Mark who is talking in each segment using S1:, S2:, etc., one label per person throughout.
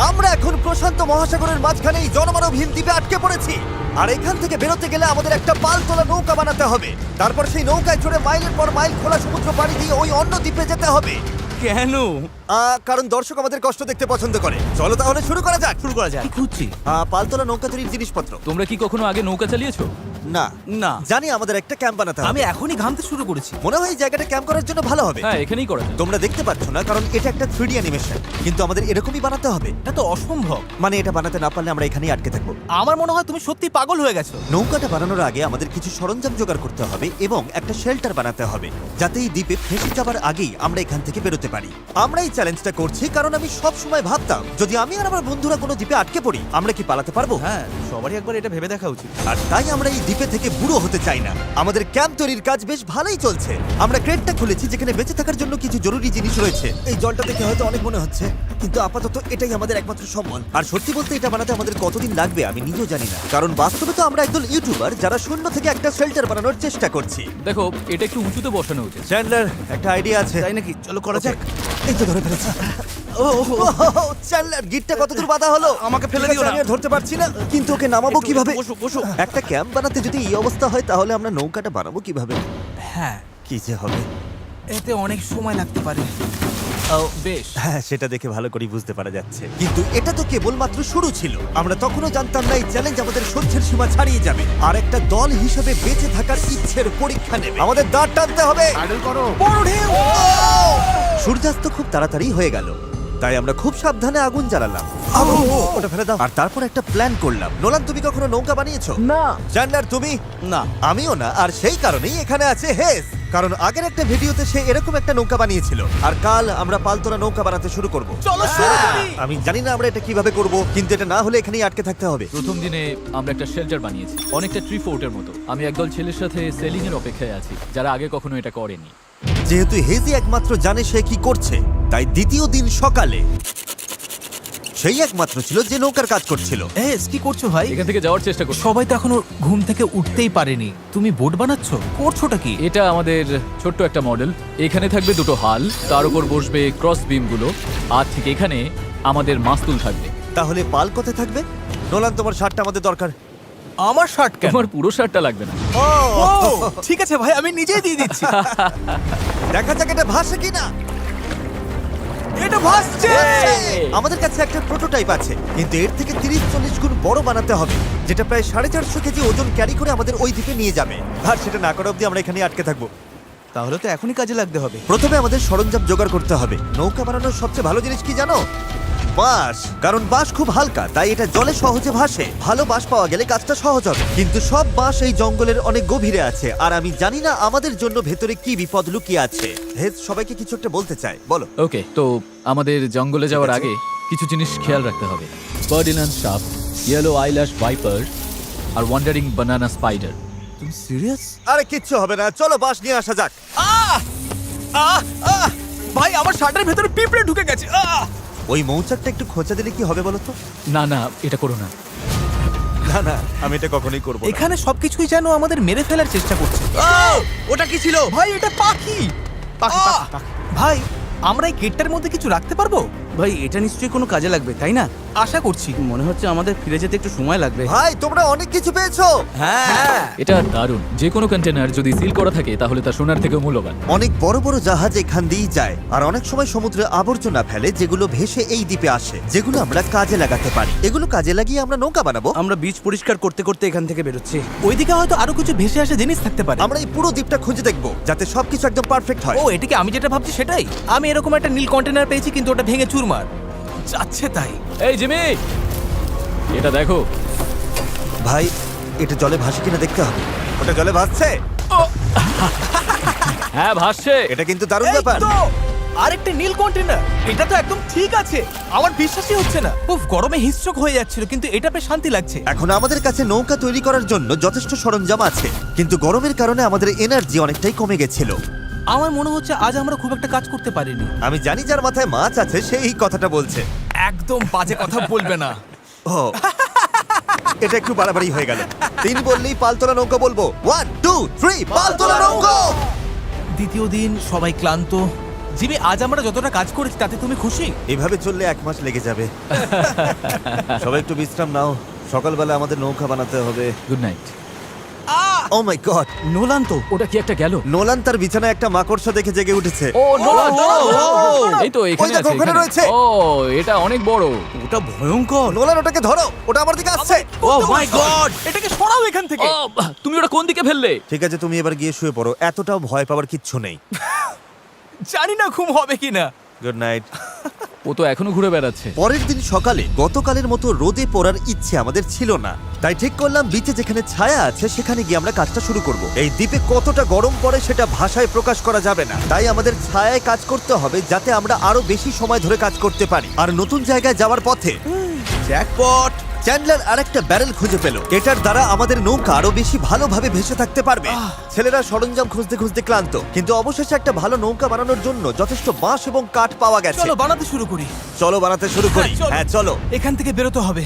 S1: আমরা এখন প্রশান্ত মহাসাগরের মাঝখানে এই জনমানবহীন দ্বীপে আটকে পড়েছি। আর এখান থেকে বেরোতে গেলে আমাদের একটা পাল তোলা নৌকা বানাতে হবে। তারপর সেই নৌকায় চড়ে মাইলের পর মাইল খোলা সমুদ্র পাড়ি দিয়ে ওই অন্য দ্বীপে যেতে হবে।
S2: কেন?
S1: কারণ দর্শক আমাদের কষ্ট দেখতে পছন্দ করে। চলো তাহলে শুরু করা যাক।
S2: কি খুঁজছি?
S1: পালতোলা নৌকা তৈরির জিনিসপত্র।
S3: তোমরা কি কখনো আগে নৌকা চালিয়েছো?
S1: না
S2: না।
S1: জানি আমাদের একটা ক্যাম্প বানাতে হবে।
S2: আমি এখনই ঘামতে শুরু করেছি।
S1: মনে হয় এই জায়গাটা ক্যাম্প করার জন্য ভালো হবে।
S3: হ্যাঁ, এখানেই করা যায়।
S1: তোমরা দেখতে পাচ্ছ না কারণ এটা একটা 3D অ্যানিমেশন, কিন্তু আমাদের এরকমই বানাতে হবে।
S2: এটা তো অসম্ভব।
S1: মানে এটা বানাতে না পারলে আমরা এখানেই আটকে থাকবো।
S2: আমার মনে হয় তুমি সত্যি পাগল হয়ে গেছো।
S1: নৌকাটা বানানোর আগে আমাদের কিছু সরঞ্জাম জোগাড় করতে হবে এবং একটা শেল্টার বানাতে হবে, যাতে এই দ্বীপে ফেসে যাবার আগেই আমরা এখান থেকে বেরোতে পারি। আমরা এই চ্যালেঞ্জটা করছি কারণ আমি সব সময় ভাবতাম যদি আমি আর আমার বন্ধুরা কোনো দ্বীপে আটকে পড়ি আমরা কি পালাতে পারবো।
S2: হ্যাঁ, সবারই একবার এটা ভেবে দেখা উচিত।
S1: আর তাই আমরা এই দ্বীপে থেকে বুড়ো হতে চাই না। আমাদের ক্যাম্প তৈরির কাজ বেশ ভালোই চলছে। আমরা ক্রেটটা খুলেছি যেখানে বেঁচে থাকার জন্য কিছু জরুরি জিনিস রয়েছে। এই জলটা দেখে হয়তো অনেক মনে হচ্ছে, কিন্তু আপাতত এটাই আমাদের একমাত্র সম্বল। আর সত্যি বলতে এটা বানাতে আমাদের কতদিন লাগবে আমি নিজেও জানি না, কারণ বাস্তবে তো আমরা একদল ইউটিউবার যারা শূন্য থেকে একটা শেল্টার বানানোর চেষ্টা করছি।
S3: দেখো, এটা একটু উঁচুতে বসানো উচিত।
S1: চ্যান্ডলার, একটা আইডিয়া আছে।
S2: তাই নাকি? চলো করা যাক।
S1: এই তো ধরে ফেলেছি। চ্যান্ডলার, গিটটা কতদূর বাঁধা হলো?
S2: আমাকে ফেলে দিও না।
S1: আমি আর ধরতে পারছি না, কিন্তু ওকে নামাবো কিভাবে?
S2: বসো বসো।
S1: একটা ক্যাম্প বানাতে যদি এই অবস্থা হয় তাহলে আমরা নৌকাটা বানাবো কিভাবে?
S2: হ্যাঁ,
S1: কি যে হবে।
S2: এতে অনেক সময় লাগতে পারে।
S3: বেশ।
S1: হ্যাঁ, সেটা দেখে ভালো করে বুঝতে পারা যাচ্ছে, কিন্তু এটা তো কেবলমাত্র শুরু ছিল। আমরা তখনও জানতাম না এই চ্যালেঞ্জ আমাদের সহ্যের সীমা ছাড়িয়ে যাবে আর একটা দল হিসেবে বেঁচে থাকার ইচ্ছের পরীক্ষা নেবে। আমাদের দাঁড় টানতে হবে।
S2: বড় ঢেউ!
S1: সূর্যাস্ত খুব তাড়াতাড়ি হয়ে গেল, তাই আমরা খুব সাবধানে আগুন জ্বালালাম। ওটা ফেলে দাও। আর তারপর একটা প্ল্যান করলাম। নোলান, তুমি কখনো নৌকা বানিয়েছো?
S2: না।
S1: চ্যান্ডলার, তুমি?
S2: না।
S1: আমিও না। আর সেই কারণেই এখানে আছে হেস, কারণ আগের একটা ভিডিওতে সে এরকম একটা নৌকা বানিয়েছিল। আর কাল আমরা পালতোলা নৌকা বানাতে শুরু করব।
S2: চলো শুরু করি।
S1: আমি জানি না আমরা এটা কিভাবে করব, কিন্তু এটা না হলে এখানেই আটকে থাকতে হবে।
S3: প্রথম দিনে আমরা একটা শেল্টার বানিয়েছি, অনেকটা ট্রি ফোর্টের মতো। আমি একদল ছেলের সাথে সেলিং এর অপেক্ষায় আছি যারা আগে কখনো এটা করেনি।
S1: যেহেতু হেজি একমাত্র জানে সে কি করছে, তাই দ্বিতীয় দিন সকালে সেই একমাত্র ছিল যে নৌকার কাজ করছিল।
S2: কি করছো ভাই?
S3: এখান থেকে যাওয়ার চেষ্টা করছি।
S2: সবাই তো এখনো ঘুম থেকে উঠতেই পারেনি, তুমি বোট বানাচ্ছ? করছোটা কি?
S3: এটা আমাদের ছোট্ট একটা মডেল। এখানে থাকবে দুটো হাল, তার উপর বসবে ক্রস বিম গুলো, আর ঠিক এখানে আমাদের মাস্তুল থাকবে।
S1: তাহলে পাল কোথায় থাকবে? নোলান, তোমার শার্টটা আমাদের দরকার।
S2: আমার শার্ট কেন?
S3: তোমার পুরো শার্টটা লাগবে না।
S2: ও, ঠিক আছে ভাই, আমি নিজেই দিয়ে দিচ্ছি।
S1: দেখা যাক এটা ভাসে কিনা।
S2: এটা ভাসছে।
S1: আমাদের কাছে একটা প্রোটোটাইপ আছে, কিন্তু এর থেকে 30-40 গুণ বড় বানাতে হবে, যেটা প্রায় 450 কেজি ওজন ক্যারি করে আমাদের ওই দ্বীপে নিয়ে যাবে। আর সেটা না করা অবধি আমরা এখানে আটকে থাকবো।
S2: তাহলে তো এখনই কাজে লাগতে হবে।
S1: প্রথমে আমাদের সরঞ্জাম জোগাড় করতে হবে। নৌকা বানানোর সবচেয়ে ভালো জিনিস কি জানো? বাঁশ। কারণ বাঁশ খুব হালকা, তাই এটা জলে সহজে ভাসে। ভালো বাঁশ পাওয়া গেলে কাজটা সহজ হবে, কিন্তু সব বাঁশ এই জঙ্গলের অনেক গভীরে আছে, আর আমি জানি না আমাদের জন্য ভেতরে কি বিপদ লুকিয়ে আছে। হেজ সবাইকে কিছু একটা বলতে চায়, বলো।
S3: ওকে, তো আমাদের জঙ্গলে যাওয়ার আগে কিছু জিনিস খেয়াল রাখতে হবে। ফার্ডিনান্ড সাপ, ইয়েলো আইল্যাশ ভাইপার, আর ওয়ান্ডারিং বানানা স্পাইডার।
S2: তুমি সিরিয়াস?
S1: আরে কিচ্ছু হবে না, চলো বাঁশ নিয়ে আসা যাক।
S2: ভাই, আমার শার্টের ভেতরে পিঁপড়ে ঢুকে গেছে।
S1: ওই মৌচাকটা একটু খোঁচা দিলে কি হবে বলো তো?
S3: না না, এটা করো না।
S1: না না, আমি এটা কখনোই করবো না।
S2: এখানে সবকিছুই যেন আমাদের মেরে ফেলার চেষ্টা করছে। ওটা কি ছিল ভাই? এটা পাখি। পাখি। ভাই, আমরা এই গেটটার মধ্যে কিছু রাখতে পারবো?
S4: ভাই, এটা নিশ্চয়ই কোনো কাজে লাগবে, তাই না?
S2: আশা করছি।
S4: মনে হচ্ছে আমাদের ফিরে যেতে একটু সময় লাগবে।
S1: ভাই, তোমরা অনেক কিছু পেয়েছো।
S2: হ্যাঁ।
S3: এটা দারুণ। যে কোনো কন্টেনার যদি সিল করা থাকে তাহলে তা সোনার থেকেও মূল্যবান।
S1: অনেক বড় বড় জাহাজ এখান দিয়েই যায়, আর অনেক সময় সমুদ্রে আবর্জনা ফেলে যেগুলো ভেসে এই দ্বীপে আসে, যেগুলো আমরা কাজে লাগাতে পারি। এগুলো কাজে লাগিয়ে আমরা নৌকা বানাবো।
S4: আমরা বীজ পরিষ্কার করতে করতে এখান থেকে বেরোচ্ছি।
S2: ওইদিকে হয়তো আরো কিছু ভেসে আসা জিনিস থাকতে পারে।
S1: আমরা এই পুরো দ্বীপটা খুঁজে দেখবো যাতে সবকিছু একদম পারফেক্ট হয়।
S2: ও, এটাকে আমি যেটা ভাবছি সেটাই। আমি এরকম একটা নীল কন্টেনার পেয়েছি, কিন্তু ওটা ভেঙে চুরমার যাচ্ছে। তাই
S3: এই জিমি, এটা দেখো।
S1: ভাই, এটা জলে ভাসে কিনা দেখতে হবে। ওটা জলে ভাসছে।
S3: হ্যাঁ, ভাসছে।
S1: এটা কিন্তু দারুণ
S2: এই
S1: ব্যাপার।
S2: তো, আরেকটা নীল কন্টেনার। এটা তো একদম ঠিক আছে। আমার বিশ্বাসই হচ্ছে না। উফ, গরমে হিস্ট্রোক হয়ে যাচ্ছিল, কিন্তু এটা বেশ শান্তি লাগছে।
S1: এখন আমাদের কাছে নৌকা তৈরি করার জন্য যথেষ্ট সরঞ্জাম আছে, কিন্তু গরমের কারণে আমাদের এনার্জি অনেকটাই কমে গেছিল।
S2: আমার মনে হচ্ছে আজ আমরা খুব একটা কাজ করতে পারিনি।
S1: আমি জানি যার মাথায় মাছ আছে সেই এই কথাটা বলছে।
S2: একদম বাজে কথা বলবে না।
S1: ও, এটা একটু বাড়াবাড়ি হয়ে গেল। 3 বললেই পালতোলা নৌকা বলবো। 1 2 3 পালতোলা নৌকা।
S2: দ্বিতীয় দিন, সবাই ক্লান্ত, জিমি, আজ আমরা যতটা কাজ করেছি তাতে তুমি খুশি?
S1: এভাবে চললে 1 মাস লেগে যাবে। সবাই একটু বিশ্রাম নাও, সকালবেলা আমাদের নৌকা বানাতে হবে।
S3: Good night.
S1: Oh my God,
S4: Nolan তো।
S3: ওটা কি একটা গেল?
S1: নোলান তার বিছানায় একটা মাকড়সা দেখে জেগে উঠেছে।
S3: ও নোলান, এই তো এখানে
S1: ওই দেখো,
S3: আছে,
S1: ওখানে
S3: এখানে।
S1: রয়েছে।
S3: ও এটা অনেক বড়।
S4: ওটা ভয়ঙ্কর।
S1: নোলান ওটাকে ধরো, ওটা আমার দিকে আসছে।
S4: ও মাই গড।
S2: এটাকে সরাও এখান থেকে।
S3: ও তুমি ওটা কোন দিকে ফেললে?
S1: ঠিক আছে, তুমি এবার গিয়ে শুয়ে পড়ো, এতটাও ভয় পাওয়ার কিচ্ছু নেই।
S2: জানি না ঘুম হবে কিনা।
S1: Good night.
S3: ও তো এখনো ঘুরে বেড়াচ্ছে।
S1: পরের দিন সকালে গতকালের মতো রোদে পড়ার ইচ্ছে আমাদের ছিল না, তাই ঠিক করলাম বিচে যেখানে ছায়া আছে সেখানে গিয়ে আমরা কাজটা শুরু করব। এই দ্বীপে কতটা গরম পড়ে সেটা ভাষায় প্রকাশ করা যাবে না, তাই আমাদের ছায়ায় কাজ করতে হবে যাতে আমরা আরো বেশি সময় ধরে কাজ করতে পারি। আর নতুন জায়গায় যাওয়ার পথে
S4: জ্যাকপট।
S1: চ্যান্ডলার আরেকটা ব্যারেল খুঁজে পেল, এটার দ্বারা আমাদের নৌকা আরো বেশি ভালোভাবে ভেসে থাকতে পারবে। ছেলেরা সরঞ্জাম খুঁজতে খুঁজতে ক্লান্ত, কিন্তু অবশেষে একটা ভালো নৌকা বানানোর জন্য যথেষ্ট বাঁশ এবং কাঠ পাওয়া গেছে।
S2: চলো বানাতে শুরু করি।
S1: চলো বানাতে শুরু করি। হ্যাঁ চলো।
S2: এখান থেকে বেরোতে হবে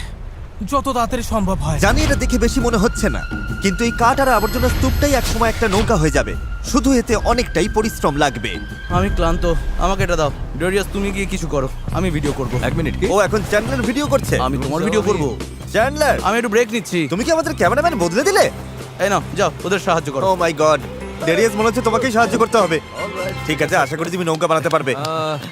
S2: যত তাড়াতাড়ি সম্ভব হয়।
S1: জানি এটা দেখে বেশি মনে হচ্ছে না, কিন্তু এই কাঠ আর আবর্জনা স্তূপটাই একসময় একটা নৌকা হয়ে যাবে। শুধু এতে অনেকটাই পরিশ্রম লাগবে।
S4: আমি ক্লান্ত, আমাকে এটা দাও। ডেরিয়াস, তুমি গিয়ে কিছু করো, আমি ভিডিও করব।
S3: 1 মিনিট কি?
S1: ও এখন চ্যান্ডলার ভিডিও করছে।
S4: আমি তোমার ভিডিও করব।
S1: চ্যান্ডলার,
S4: আমি একটু ব্রেক নিচ্ছি।
S1: তুমি কি আমাদের ক্যামেরাম্যান বদলে দিলে?
S4: এই নাও, যাও ওদের সাহায্য করো।
S1: ও মাই গড, ডেরিয়াস মনে হচ্ছে তোমাকেই সাহায্য করতে হবে। ঠিক আছে, আশা করি তুমি নৌকা বানাতে পারবে,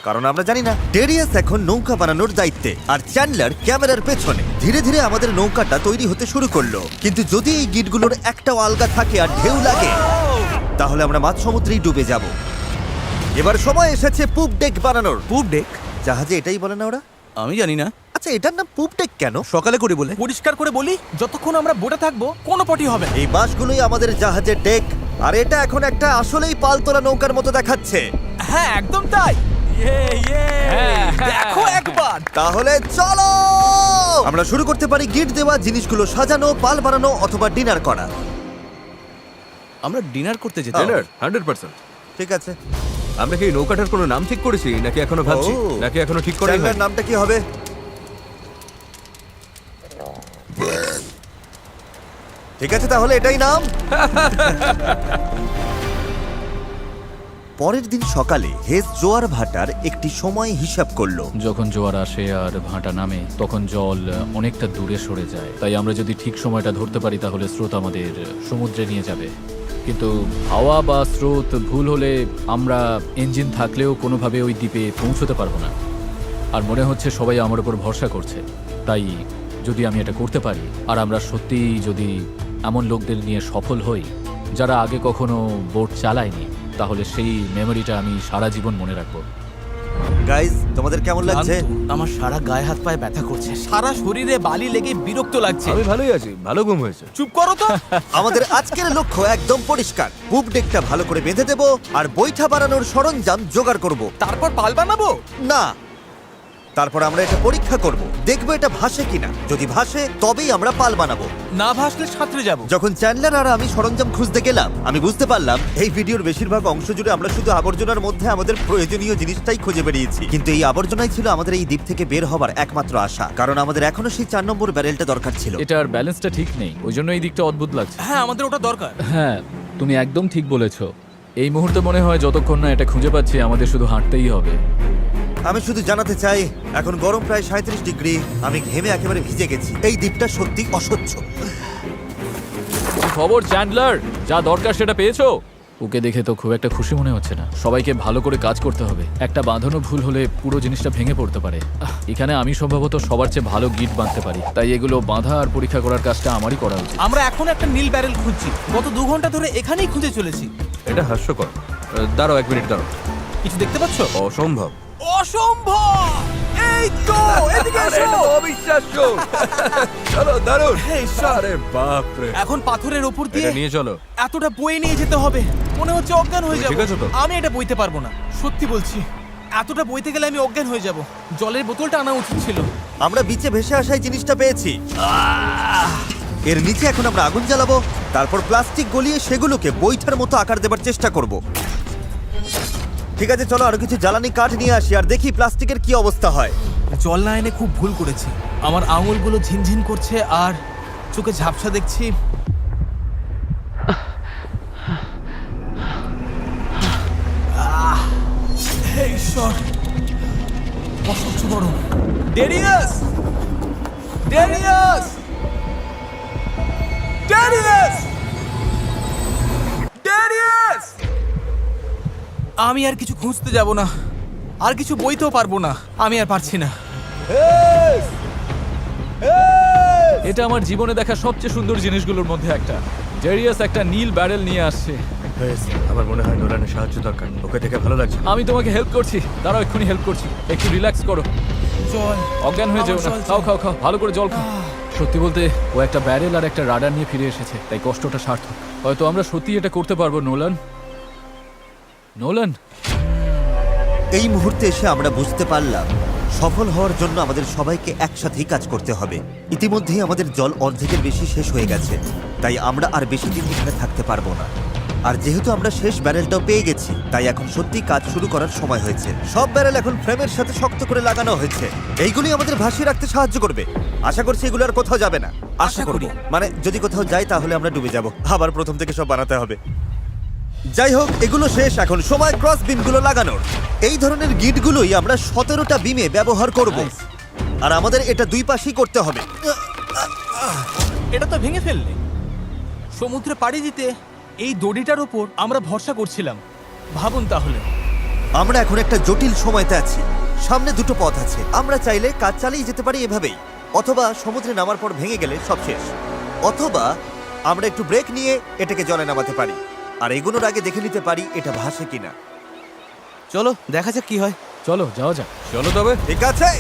S1: কারণ আমরা জানি না। ডেরিয়াস এখন নৌকা বানানোর দায়িত্বে, আর চ্যান্ডলার ক্যামেরার পেছনে। ধীরে ধীরে আমাদের নৌকাটা তৈরি হতে শুরু করলো, কিন্তু যদি এই গিটগুলোর একটাও আলগা থাকে আর ঢেউ লাগে তাহলে আমরা মাঝ সমুদ্রেই ডুবে যাব। এবার সময় এসেছে পুপ ডেক বানানোর।
S4: পুপ ডেক?
S1: জাহাজে এটাই বলে না ওরা?
S4: আমি জানি না।
S1: আচ্ছা, এটার নাম পুপ ডেক কেন?
S4: সকালে করে বলে।
S2: পরিষ্কার করে বলি, যতক্ষণ আমরা বোটে থাকবো কোনো পটি হবে না।
S1: এই বাঁশগুলোই আমাদের জাহাজের ডেক, আর এটা এখন একটা আসলেই পালতোলা নৌকার মতো দেখাচ্ছে।
S2: হ্যাঁ একদম তাই। দেখো একবার।
S1: তাহলে চলো আমরা শুরু করতে পারি গিট দেওয়া জিনিসগুলো সাজানো, পাল বানানো অথবা ডিনার করা।
S4: আমরা ডিনার করতে যেতে
S1: Dinner?
S5: 100%।
S1: ঠিক আছে,
S5: আমরা কি এই নৌকাটার কোনো নাম ঠিক করেছি নাকি এখনো ভাবছি?
S1: ও।
S5: নাকি এখনো ঠিক করাই
S1: চ্যান্ডলার
S5: হয়নি?
S1: নামটা কি হবে? ঠিক আছে, তাহলে এটাই নাম। পরের দিন সকালে হেস জোয়ার ভাটার একটি সময় হিসাব করলো।
S3: যখন জোয়ার আসে আর ভাটা নামে তখন জল অনেকটা দূরে সরে যায়, তাই আমরা যদি ঠিক সময়টা ধরতে পারি তাহলে স্রোত আমাদের সমুদ্রে নিয়ে যাবে। কিন্তু হাওয়া বা স্রোত ভুল হলে আমরা ইঞ্জিন থাকলেও কোনোভাবে ওই দ্বীপে পৌঁছতে পারবো না। আর মনে হচ্ছে সবাই আমার উপর ভরসা করছে, তাই যদি আমি এটা করতে পারি আর আমরা সত্যিই যদি এমন লোকদের নিয়ে সফল হই যারা আগে কখনো বোট চালায়নি, তাহলে সেই মেমোরিটা আমি সারা জীবন মনে রাখবো।
S1: গাইজ, তোমাদের কেমন লাগছে?
S4: আমার সারা গায়ে হাত পায়ে ব্যথা করছে।
S2: সারা শরীরে বালি লেগে বিরক্ত লাগছে।
S5: আমি ভালোই আছি, ভালো ঘুম হয়েছে।
S2: চুপ করো তো।
S1: আমাদের আজকের লক্ষ্য একদম পরিষ্কার। পুপ ডেকটা ভালো করে বেঁধে দেব আর বৈঠা বানানোর সরঞ্জাম জোগাড় করব।
S2: তারপর পাল বানাবো।
S1: না, তারপর আমরা এটা পরীক্ষা করব, দেখবো এটা ভাসে কিনা। যদি ভাসে তবেই আমরা পাল বানাবো।
S2: না ভাসলে সাঁতরে যাবো।
S1: যখন চ্যান্ডলার আর আমি সরঞ্জাম খুঁজতে গেলাম, আমি বুঝতে পারলাম এই ভিডিওর বেশিরভাগ অংশ জুড়ে আমরা শুধু আবর্জনার মধ্যে আমাদের প্রয়োজনীয় জিনিসটাই খুঁজে বেরিয়েছি। কিন্তু এই আবর্জনাই ছিল আমাদের এই দ্বীপ থেকে বের হবার একমাত্র আশা, কারণ আমাদের এখনো সেই 4 নম্বর ব্যারেলটা দরকার ছিল।
S3: এটার ব্যালেন্সটা ঠিক নেই, ওই জন্য এই দিকটা অদ্ভুত লাগছে।
S2: হ্যাঁ আমাদের ওটা দরকার।
S3: হ্যাঁ তুমি একদম ঠিক বলেছো। এই মুহূর্তে মনে হয় যতক্ষণ না এটা খুঁজে পাচ্ছি আমাদের শুধু হাঁটতেই হবে।
S1: আমি শুধু জানাতে চাই, এখন গরম প্রায় 37 ডিগ্রি, আমি ঘেমে একেবারে ভিজে গেছি। এই দ্বীপটা সত্যি অসহ্য।
S3: কি খবর চ্যান্ডলার? যা দরকার সেটা পেয়েছো? ওকে দেখে তো খুব একটা খুশি মনে হচ্ছে না। সবাইকে ভালো করে কাজ করতে হবে, একটা বাঁধানো ভুল হলে পুরো জিনিসটা ভেঙে পড়তে পারে। এখানে আমি সম্ভবত সবার চেয়ে ভালো গিট বাঁধতে পারি, তাই এগুলো বাঁধা আর পরীক্ষা করার কাজটা আমারই করা উচিত।
S2: আমরা এখন একটা নীল ব্যারেল খুঁজছি, গত 2 ঘন্টা ধরে এখানেই খুঁজে চলেছি।
S5: এটা হাস্যকর। দাঁড়াও 1 মিনিট, দাঁড়াও।
S2: কিছু দেখতে পাচ্ছ?
S5: অসম্ভব।
S2: অসম্ভব! এই তো এদিকে এসো।
S5: অবিশ্বাস্য। চলো, দারুণ।
S2: হে ঈশ্বর!
S5: আরে বাপ রে।
S2: এখন পাথরের উপর দিয়ে
S5: এটা নিয়ে চলো।
S2: এতটা বয়ে নিয়ে যেতে হবে, মনে হচ্ছে অজ্ঞান হয়ে
S5: তুমি
S2: যাব।
S5: ঠিক আছো তো?
S2: আমি এটা বইতে পারবো না, সত্যি বলছি। এতটা বইতে গেলে আমি অজ্ঞান হয়ে যাব। জলের বোতলটা আনা উচিত ছিল।
S1: আমরা বিচে ভেসে আসাই জিনিসটা পেয়েছি। এর নিচে এখন আমরা আগুন জ্বালাবো, তারপর প্লাস্টিক গলিয়ে সেগুলোকে বৈঠার মতো আকার দেবার চেষ্টা করব। ঠিক আছে, চলো আরো কিছু জ্বালানি কাঠ নিয়ে আসি আর দেখি প্লাস্টিকের কি অবস্থা হয়।
S2: জল না এনে খুব ভুল করেছি। আমার আঙুলগুলো ঝিনঝিন করছে আর চোখে ঝাপসা দেখছি। হে ঈশ্বর, অসহ্য গরম। Darius, Darius, Darius, Darius! আমি আর কিছু খুঁজতে যাব না, আর কিছু বইতেও পারবো না, আমি আর পারছি না।
S3: এটা আমার জীবনে দেখা সবচেয়ে সুন্দর জিনিসগুলোর মধ্যে একটা। ডেরিয়াস একটা নীল ব্যারেল নিয়ে আসছে।
S5: আমার মনে হয় নোলানের সাহায্য দরকার, ওকে দেখে ভালো লাগছে।
S3: আমি তোমাকে হেল্প করছি, দাঁড়াও এক্ষুনি হেল্প করছি। একটু রিল্যাক্স করো,
S2: জল,
S3: অজ্ঞান হয়ে যেও না।
S2: আমার জল
S3: খাও
S2: চাই।
S3: খাও খাও, ভালো করে জল খাও। সত্যি বলতে ও একটা ব্যারেল আর একটা রাডার নিয়ে ফিরে এসেছে, তাই কষ্টটা সার্থক। হয়তো আমরা সত্যি এটা করতে পারবো। নোলান, নোলান,
S1: এই মুহূর্তে এসে আমরা বুঝতে পারলাম সফল হওয়ার জন্য আমাদের সবাইকে একসাথেই কাজ করতে হবে। ইতিমধ্যেই আমাদের জল অর্ধেকের বেশি শেষ হয়ে গেছে, তাই আমরা আর বেশি দিন এখানে থাকতে পারবো না। আর যেহেতু আমরা শেষ ব্যারেলটাও পেয়ে গেছি, তাই এখন সত্যি কাজ শুরু করার সময় হয়েছে। সব ব্যারেল এখন ফ্রেমের সাথে শক্ত করে লাগানো হয়েছে। এইগুলি আমাদের ভাসিয়ে রাখতে সাহায্য করবে। আশা করছি এগুলো আর কোথাও যাবে না। আশা করি, মানে যদি কোথাও যাই তাহলে আমরা ডুবে যাব, আবার প্রথম থেকে সব বানাতে হবে। যাই হোক, এগুলো শেষ, এখন সময় ক্রস বিমগুলো লাগানোর। এই ধরনের গিটগুলোই আমরা 17টা বিমে ব্যবহার করব, আর আমাদের এটা দুই পাশেই করতে হবে।
S2: এটা তো ভেঙে ফেললে। সমুদ্রে পাড়ি দিতে এই দড়িটার উপর আমরা ভরসা করছিলাম। ভাবুন তাহলে।
S1: আমরা এখন একটা জটিল সময়তে আছি। সামনে দুটো পথ আছে। আমরা চাইলে কাজ চালিয়ে যেতে পারি এভাবেই, অথবা সমুদ্রে নামার পর ভেঙে গেলে সব শেষ, অথবা আমরা একটু ব্রেক নিয়ে এটাকে জলে নামাতে পারি আর এগুলোর আগে দেখে নিতে পারি এটা ভাসে কিনা।
S4: চলো দেখা যাক কি হয়।
S3: চলো যাওয়া যাক।
S5: চলো তবে।
S1: ঠিক আছে,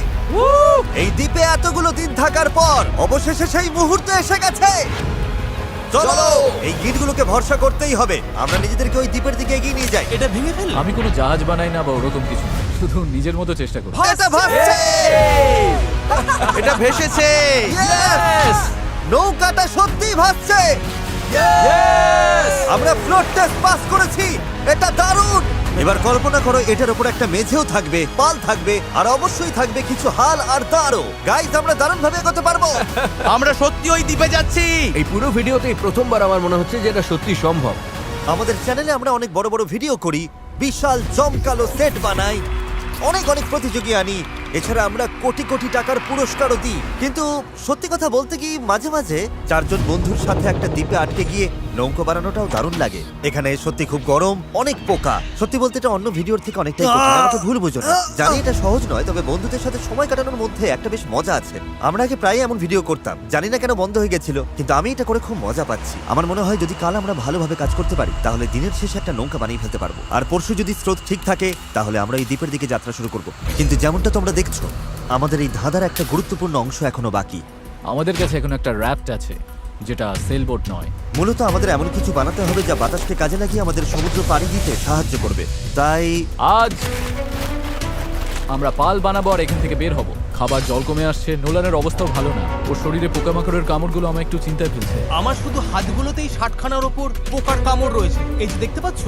S1: এই দ্বীপে এতগুলো দিন থাকার পর অবশেষে সেই মুহূর্ত এসে গেছে। চলো, এই গিটগুলোকে ভরসা করতেই হবে। আমরা নিজেদেরকে ওই দ্বীপের দিকে এগিয়ে নিয়ে যাই।
S2: এটা ভেঙে ফেললে।
S3: আমি কোনো জাহাজ বানাই না বা ওরকম কিছু না, শুধু নিজের মতো চেষ্টা করি।
S1: এটা ভাসছে।
S4: এটা ভেসেছে।
S1: Yes! নৌকাটা সত্যিই ভাসছে। আমরা ফ্লোট টেস্ট পাস করেছি, এটা দারুণ। এবার কল্পনা করো এটার উপর একটা মেঝেও থাকবে, পাল থাকবে, আর অবশ্যই থাকবে কিছু হাল আর তারও। গাইজ, আমরা দারুণ ভাবে এগোতে পারবো।
S4: আমরা সত্যি ওই দ্বীপে যাচ্ছি।
S5: এই পুরো ভিডিওতেই প্রথমবার আমার মনে হচ্ছে যে এটা সত্যি সম্ভব।
S1: আমাদের চ্যানেলে আমরা অনেক বড় বড় ভিডিও করি, বিশাল জমকালো সেট বানাই, অনেক অনেক প্রতিযোগী আনি, এছাড়া আমরা কোটি কোটি টাকার পুরস্কারও দিই। কিন্তু সত্যি কথা বলতে কি, মাঝে মাঝে চারজন বন্ধুর সাথে একটা দ্বীপে আটকে গিয়ে নৌকো বানানোটাও দারুণ লাগে। এখানে সত্যি খুব গরম, অনেক পোকা। সত্যি বলতে এটা অন্য ভিডিওর থেকে অনেকটাই কঠিন, আমাকে ভুল বুঝো না। জানি এটা সহজ নয়, তবে বন্ধুদের সাথে সময় কাটানোর মধ্যে একটা বেশ মজা আছে। আমরা আগে প্রায় এমন ভিডিও করতাম, জানি না কেন বন্ধ হয়ে গেছিল, কিন্তু আমি এটা করে খুব মজা পাচ্ছি। আমার মনে হয় যদি কাল আমরা ভালোভাবে কাজ করতে পারি তাহলে দিনের শেষে একটা নৌকা বানিয়ে ফেলতে পারবো। আর পরশু যদি স্রোত ঠিক থাকে তাহলে আমরা এই দ্বীপের দিকে যাত্রা শুরু করব। কিন্তু যেমনটা তোমরা দেখছো, আমাদের এই ধাঁধার একটা গুরুত্বপূর্ণ অংশ এখনো বাকি।
S3: আমাদের কাছে এখন একটা র্যাফট আছে, যেটা সেলবোট নয়।
S1: মূলত আমাদের এমন কিছু বানাতে হবে যা বাতাসকে কাজে লাগিয়ে আমাদের সমুদ্র পাড়ি দিতে সাহায্য করবে। তাই
S3: আজ আমরা পাল বানাবো আর এখান থেকে বের হব। খাবার জল কমে আসছে, নোলানের অবস্থাও ভালো না, ওর শরীরে পোকামাকড়ের কামড়গুলো আমায় একটু চিন্তায় ফেলছে।
S2: আমার শুধু হাতগুলোতেই 60খানার ওপর পোকার কামড় রয়েছে। এই যে দেখতে পাচ্ছ,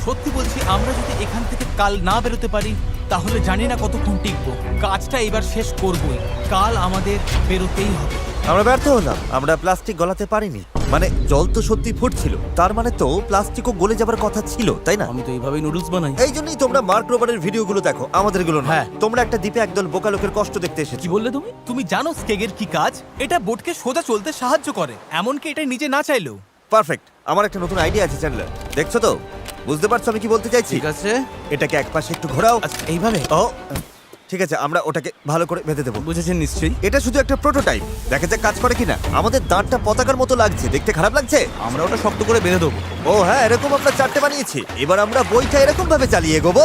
S2: সত্যি বলছি, আমরা যদি এখান থেকে কাল না বেরোতে পারি তাহলে জানি না কতক্ষণ টিকবো। কাজটা এবার শেষ করবই, কাল আমাদের বেরোতেই হবে।
S1: আমরা ব্যর্থ হলাম, আমরা প্লাস্টিক গলাতে পারিনি। মানে জল তো সত্যি ফুটছিল, তার মানে তো প্লাস্টিকও গলে যাবার কথা ছিল, তাই না?
S4: আমি তো এইভাবেই নুডলস বানাই।
S1: এই জন্যই তোমরা মার্ক রোবারের ভিডিওগুলো দেখো, আমাদেরগুলো না।
S4: হ্যাঁ।
S1: তোমরা একটা দ্বীপে একদল বোকা লোকের কষ্ট দেখতে এসেছো।
S3: কি বললে তুমি?
S2: তুমি জানো স্কেগের কি কাজ? এটা বোটকে সোজা চলতে সাহায্য করে, এমনকি এটা নিজে না চাইলেও।
S1: পারফেক্ট। আমার একটা নতুন আইডিয়া আছে চ্যান্ডলার, দেখছো তো? বুঝতে পারছো আমি কি বলতে চাইছি?
S4: ঠিক আছে।
S1: এটাকে একপাশে একটু ঘোরাও।
S4: আচ্ছা এইভাবে।
S1: ও ঠিক আছে, আমরা ওটাকে ভালো করে বেঁধে দেবো।
S4: বুঝেছেন নিশ্চয়ই।
S1: এটা শুধু একটা প্রোটোটাইপ, দেখা যাক কাজ করে কিনা। আমাদের দাঁতটা পতাকার মতো লাগছে, দেখতে খারাপ লাগছে।
S4: আমরা ওটা শক্ত করে বেঁধে দেবো।
S1: ও হ্যাঁ, এরকম আমরা 4টে বানিয়েছি। এবার আমরা বইটা এরকম ভাবে চালিয়ে এগোবো।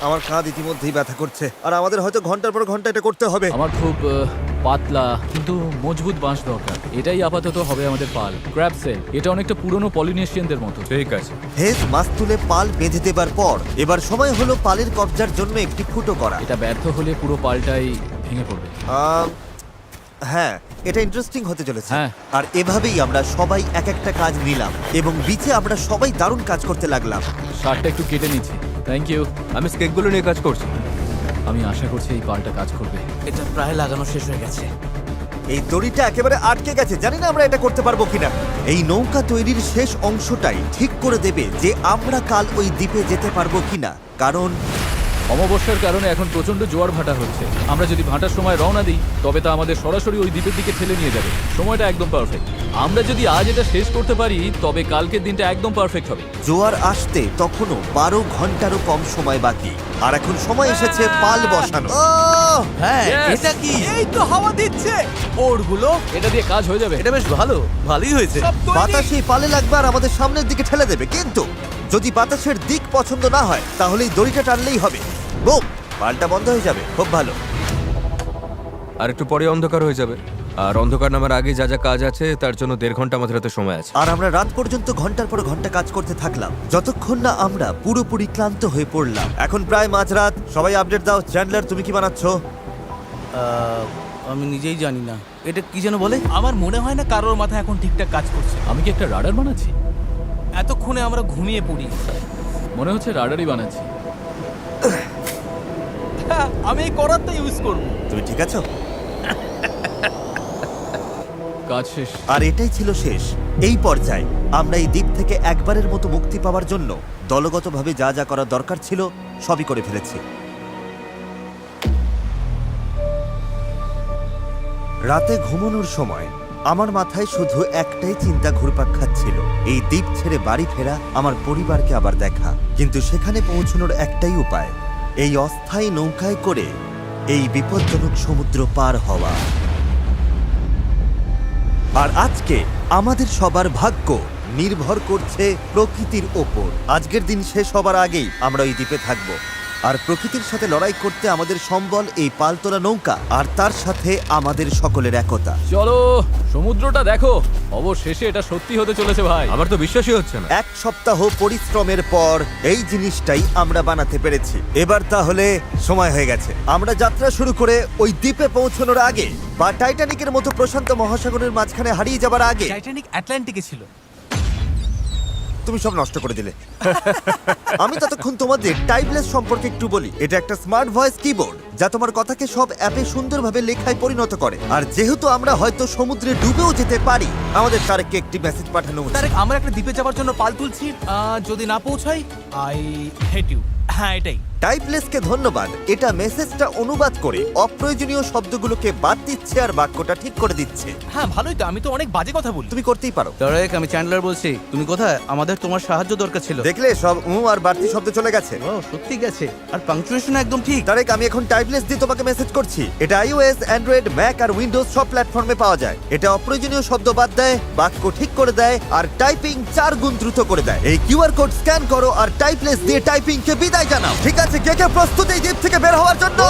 S1: আমার কাঁধ ইতিমধ্যেই ব্যথা করছে, আর আমাদের হয়তো ঘন্টার পর ঘন্টা এটা করতে হবে।
S3: আমার খুব পাতলা কিন্তু মজবুত বাঁশ দরকার। এটাই আপাতত হবে আমাদের পাল। ক্র্যাব সেল, এটা অনেকটা পুরনো পলিনেশিয়ানদের মতো।
S5: ঠিক আছে।
S1: হেজ মাছ তুলে পাল বেঁধে দেবার পর এবার সময় হলো পালের কবজার জন্য একটি ফুটো করা।
S3: এটা ব্যর্থ হলে পুরো পালটাই ভেঙে পড়বে।
S1: হ্যাঁ, এটা ইন্টারেস্টিং হতে চলেছে।
S3: হ্যাঁ।
S1: আর এভাবেই আমরা সবাই এক একটা কাজ নিলাম এবং বিচে আমরা সবাই দারুণ কাজ করতে লাগলাম।
S3: শার্টটা একটু কেটে নিচ্ছি। Thank you.
S5: আমি স্কেকগুলো নিয়ে কাজ করছি।
S3: আমি আশা করছি এই পালটা কাজ করবে।
S4: এটা প্রায় লাগানো শেষ হয়ে গেছে।
S1: এই দড়িটা একেবারে আটকে গেছে, জানি না আমরা এটা করতে পারবো কিনা। এই নৌকা তৈরির শেষ অংশটাই ঠিক করে দেবে যে আমরা কাল ওই দ্বীপে যেতে পারবো কিনা, কারণ
S3: অমাবস্যার কারণে এখন প্রচন্ড জোয়ার ভাটা হচ্ছে। আমরা যদি ভাটার সময় রওনা দিই তবে তা আমাদের সরাসরি ওই দ্বীপের দিকে ঠেলে নিয়ে যাবে। সময়টা একদম পারফেক্ট। আমরা যদি আজ এটা শেষ করতে পারি তবে কালকের দিনটা একদম পারফেক্ট হবে।
S1: জোয়ার আসতে তখনও 12 ঘন্টারও কম সময় বাকি, আর এখন সময় এসেছে পাল বসানো।
S4: হ্যাঁ
S3: Yes!
S4: এটা কি?
S2: এই তো হাওয়া দিচ্ছে, ওরগুলো
S3: এটা দিয়ে কাজ হয়ে যাবে।
S4: এটা বেশ ভালোই হয়েছে।
S2: সব তৈরি।
S1: বাতাস এই পালে লাগবে আর আমাদের সামনের দিকে ঠেলে দেবে, কিন্তু যদি বাতাসের দিক পছন্দ না হয় তাহলে এই দড়িটা টানলেই হবে। বুম, পালটা বন্ধ হয়ে যাবে। খুব ভালো।
S5: আর একটু পরে অন্ধকার হয়ে যাবে, আর অন্ধকার নামার আগে যা যা কাজ আছে তার জন্য 1.5 ঘন্টা আমাদের হাতে সময় আছে।
S1: আর আমরা রাত পর্যন্ত ঘন্টার পর ঘন্টা কাজ করতে থাকলাম, যতক্ষণ না আমরা পুরোপুরি ক্লান্ত হয়ে পড়লাম। এখন প্রায় মাঝরাত। সবাই আপডেট দাও। চ্যান্ডলার, তুমি কি বানাচ্ছ?
S4: আমি নিজেই জানি না এটা কি যেন বলে।
S2: আমার মনে হয় না কারোর মাথা এখন ঠিকঠাক কাজ করছে।
S3: আমি কি একটা রাডার বানাচ্ছি?
S2: এতক্ষণে আমরা ঘুমিয়ে পড়ি।
S3: মনে হচ্ছে রাডারই বানাচ্ছি।
S2: হ্যাঁ, আমি এই করাতটা ইউজ করব।
S1: তুমি ঠিক আছো?
S3: কাজ শেষ।
S1: আর এটাই ছিল শেষ। এই পর্যায়ে আমরা এই দ্বীপ থেকে একবারের মতো মুক্তি পাওয়ার জন্য দলগতভাবে যা যা করা দরকার ছিল সবই করে ফেলেছি। রাতে ঘুমানোর সময় আমার মাথায় শুধু একটাই চিন্তা ঘুরপাক খাচ্ছিল, এই দ্বীপ ছেড়ে বাড়ি ফেরা, আমার পরিবারকে আবার দেখা। কিন্তু সেখানে পৌঁছানোর একটাই উপায়, এই অস্থায়ী নৌকায় করে এই বিপজ্জনক সমুদ্র পার হওয়া। আর আজকে আমাদের সবার ভাগ্য নির্ভর করছে প্রকৃতির ওপর। আজকের দিন শেষ হবার আগেই আমরা ওই দ্বীপে থাকব, আর প্রকৃতির সাথে লড়াই করতে আমাদের সম্বল এই পালতোলা নৌকা, আর তার সাথে আমাদের সকলের একতা।
S3: চলো, সমুদ্রটা দেখো। অবশেষে এটা সত্যি হতে চলেছে ভাই।
S5: আমার তো বিশ্বাসই হচ্ছে না।
S1: 1 সপ্তাহ পরিশ্রমের পর এই জিনিসটাই আমরা বানাতে পেরেছি। এবার তাহলে সময় হয়ে গেছে আমরা যাত্রা শুরু করে ওই দ্বীপে পৌঁছানোর আগে, বা টাইটানিকের মতো প্রশান্ত মহাসাগরের মাঝখানে হারিয়ে যাবার আগে।
S2: টাইটানিক আটলান্টিকে ছিল।
S1: তুমি সব নষ্ট করে দিলে। আমি ততক্ষণ তোমাদের টাইপলেস সম্পর্কে একটু বলি। এটা একটা স্মার্ট ভয়েস কিবোর্ড যা তোমার কথাকে সব অ্যাপে সুন্দরভাবে লেখায় পরিণত করে। আর যেহেতু আমরা হয়তো সমুদ্রে ডুবেও যেতে পারি, আমাদের তারেককে একটি মেসেজ পাঠানো উচিত।
S2: তারেক, আমরা একটা দ্বীপে যাওয়ার জন্য পাল তুলছি। যদি না পৌঁছাই, আই হেট ইউ। হ্যাঁ, এটাই।
S1: টাইপলেসকে ধন্যবাদ। এটা মেসেজটা অনুবাদ করে অপ্রয়োজনীয় শব্দগুলোকে বাদ দিচ্ছে আর বাক্যটা ঠিক করে দিচ্ছে।
S2: হ্যাঁ, ভালোই তো। আমি তো অনেক বাজে কথা বলি।
S1: তুমি করতেই পারো।
S4: তারেক, আমি চ্যান্ডলার বলছি। তুমি কোথায়? আমাদের তোমার সাহায্য দরকার ছিল।
S1: দেখলে, সব আর বাড়তি শব্দ চলে গেছে।
S4: ও, সত্যি গেছে। আর পাংচুয়েশন একদম ঠিক।
S1: তারেক, আমি এখন টাইপলেস দিয়ে তোমাকে মেসেজ করছি। এটা iOS, অ্যান্ড্রয়েড, ম্যাক আর উইন্ডোজ সব প্ল্যাটফর্মে পাওয়া যায়। এটা অপ্রয়োজনীয় শব্দ বাদ দেয়, বাক্য ঠিক করে দেয়, আর টাইপিং 4 গুণ দ্রুত করে দেয়। এই কিউআর কোড স্ক্যান করো আর টাইপলেস দিয়ে টাইপিংকে বিদায় জানাও। ঠিক আছে, কে কে প্রস্তুত এই দ্বীপ থেকে বের হওয়ার জন্য?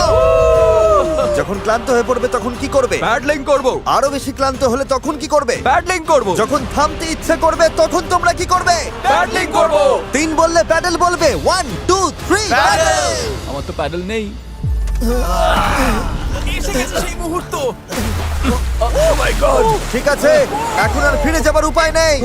S1: যখন ক্লান্ত হয়ে পড়বে তখন কি করবে?
S5: প্যাডলিং করব।
S1: আরো বেশি ক্লান্ত হলে তখন কি করবে?
S5: প্যাডলিং করব।
S1: যখন থামতে ইচ্ছে করবে তখন তোমরা কি করবে?
S5: প্যাডলিং করব।
S1: 3 বললে প্যাডেল বলবে। 1 2 3 প্যাডেল।
S3: আমার তো প্যাডেল নেই।
S2: এসে গেছে সেই মুহূর্ত।
S1: ঠিক আছে, এখন আর ফিরে যাবার উপায় নেই।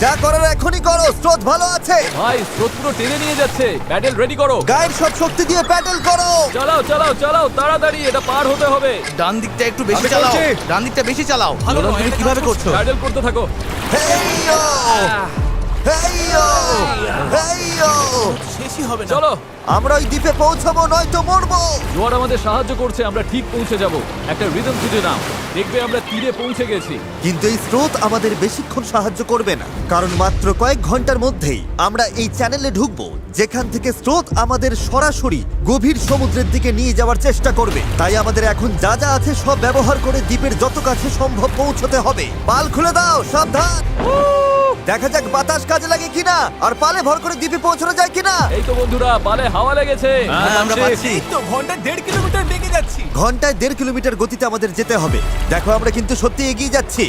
S1: যা করার এখনই করো, স্রোত ভালো আছে।
S3: ভাই, স্রোত পুরো টেনে নিয়ে যাচ্ছে। প্যাডেল রেডি করো।
S1: গায়ের সব শক্তি দিয়ে প্যাডেল করো।
S3: চালাও চালাও চালাও, তাড়াতাড়ি, এটা পার হতে হবে।
S4: ডান দিকটা একটু বেশি
S5: আমি
S4: চালাও।
S5: করছি।
S4: ডান দিকটা বেশি চালাও।
S2: ভালো
S4: নোলান,
S2: নয়,
S4: তুমি
S2: এটা
S4: কিভাবে
S2: কাজ
S4: করছো?
S3: প্যাডেল করতে থাকো।
S1: হেইয়ো হেইয়ো হেইয়ো।
S2: শেষই হবে না।
S3: চলো,
S1: আমরা ওই দ্বীপে পৌঁছাবো, নয়তো মরবো।
S3: জোয়ার আমাদের সাহায্য করছে। আমরা ঠিক পৌঁছে যাব। একটা রিদম খুঁজে নাও, দেখবে আমরা তীরে পৌঁছে গেছি।
S1: কিন্তু এই স্রোত আমাদের বেশিক্ষণ সাহায্য করবে না, কারণ মাত্র কয়েক ঘন্টার মধ্যেই আমরা এই চ্যানেলে ঢুকবো, যেখান থেকে স্রোত আমাদের সরাসরি গভীর সমুদ্রের দিকে নিয়ে যাওয়ার চেষ্টা করবে। তাই আমাদের এখন যা যা আছে সব ব্যবহার করে দ্বীপের যত কাছে সম্ভব পৌঁছতে হবে। পাল খুলে দাও, সাবধান। দেখা যাক বাতাস কাজে লাগে কিনা, আর পালে ভর করে দ্বীপে পৌঁছানো যায় কিনা।
S3: এই তো বন্ধুরা, পালে হাওয়া লেগেছে।
S4: হ্যাঁ, আমরা পাচ্ছি।
S2: এই তো ঘন্টায় 1.5 কিলোমিটার বেগে যাচ্ছি।
S1: ঘন্টায় 1.5 কিলোমিটার গতিতে আমাদের যেতে হবে। দেখো, আমরা কিন্তু সত্যি এগিয়ে যাচ্ছি।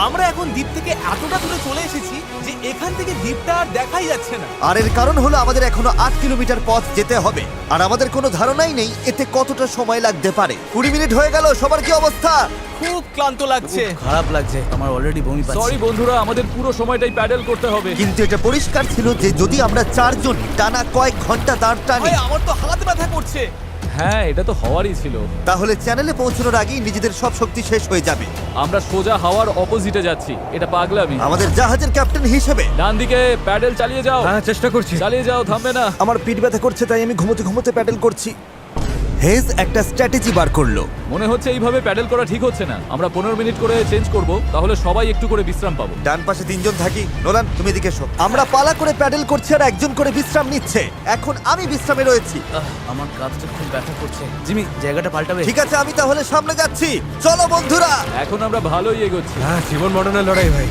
S2: আমরা এখন দ্বীপ থেকে এতটা দূরে চলে এসেছি যে এখান থেকে দ্বীপটা আর দেখাই যাচ্ছে না।
S1: আর এর কারণ হলো আমাদের এখনো 8 কিলোমিটার পথ যেতে হবে, আর আমাদের কোনো ধারণাই নেই এতে কতটা সময় লাগতে পারে। 20 মিনিট হয়ে গেল। সবার কি অবস্থা?
S2: খুব ক্লান্ত লাগছে।
S4: খারাপ লাগছে, আমার অলরেডি বমি পাচ্ছে।
S3: সরি বন্ধুরা, আমাদের পুরো সময়টাই প্যাডেল করতে হবে।
S1: কিন্তু এটা পরিষ্কার ছিল যে যদি আমরা 4 জন টানা কয়েক ঘন্টা দাঁড় টানি,
S2: ভাই, আমার তো হাত ব্যথা করছে।
S3: হ্যাঁ, এটা তো হওয়ারই ছিল।
S1: তাহলে চ্যানেলে পৌঁছানোর আগেই নিজেদের সব শক্তি শেষ হয়ে যাবে।
S3: আমরা সোজা হাওয়ার অপোজিটে যাচ্ছি, এটা পাগলামি।
S1: আমাদের জাহাজের ক্যাপ্টেন হিসেবে
S3: ডান দিকে প্যাডেল চালিয়ে যাও।
S5: হ্যাঁ চেষ্টা করছি।
S3: চালিয়ে যাও, থামবে না।
S1: আমার পিঠ ব্যথা করছে, তাই আমি ঘুমোতে ঘুমোতে প্যাডেল করছি। হেজ একটা স্ট্র্যাটেজি বার করলো।
S3: মনে হচ্ছে এইভাবে প্যাডেল করা ঠিক হচ্ছে না। আমরা 15 মিনিট করে চেঞ্জ করব, তাহলে সবাই একটু করে বিশ্রাম পাবো।
S1: ডান পাশে 3 জন থাকি। নোলান, তুমি এদিকে এসো। আমরা পালা করে প্যাডেল করছি আর একজন করে বিশ্রাম নিচ্ছে। এখন আমি বিশ্রামে রয়েছি।
S4: আমার কাঁধটা খুব ব্যথা করছে। জিমি, জায়গাটা পাল্টাবে?
S1: ঠিক আছে, আমি তাহলে সামনে যাচ্ছি। চলো বন্ধুরা।
S3: এখন আমরা ভালোই এগোচ্ছি।
S5: হ্যাঁ জীবন মরণের লড়াই ভাই।